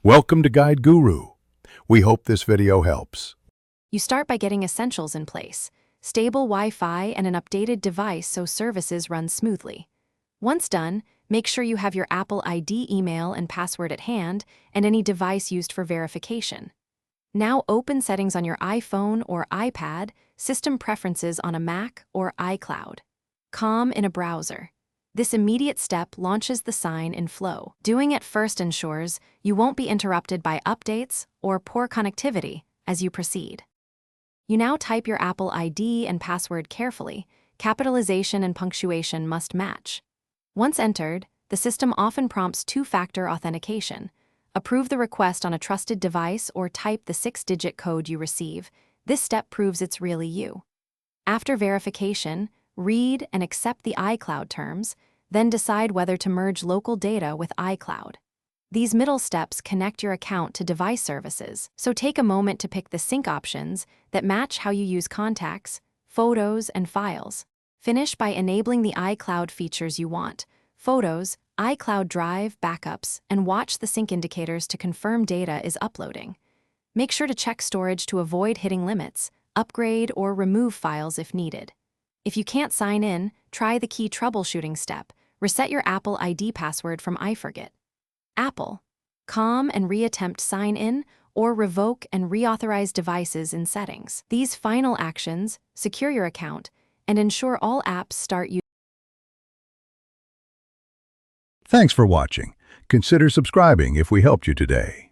Welcome to Guide Guru. We hope this video helps. You start by getting essentials in place: stable Wi-Fi and an updated device so services run smoothly. Once done, make sure you have your Apple ID email and password at hand and any device used for verification. Now open settings on your iPhone or iPad, system preferences on a Mac, or Icloud. COM in a browser. This immediate step launches the sign in flow. Doing it first ensures you won't be interrupted by updates or poor connectivity as you proceed. You now type your Apple ID and password carefully. Capitalization and punctuation must match. Once entered, the system often prompts two-factor authentication. Approve the request on a trusted device or type the 6-digit code you receive. This step proves it's really you. After verification, read and accept the iCloud terms, then decide whether to merge local data with iCloud. These middle steps connect your account to device services, so take a moment to pick the sync options that match how you use contacts, photos, and files. Finish by enabling the iCloud features you want: Photos, iCloud Drive, backups, and watch the sync indicators to confirm data is uploading. Make sure to check storage to avoid hitting limits, upgrade or remove files if needed. If you can't sign in, try the key troubleshooting step. Reset your Apple ID password from iForget. Apple. COM and reattempt sign in or revoke and reauthorize devices in settings. These final actions secure your account and ensure all apps start using. Thanks for watching. Consider subscribing if we helped you today.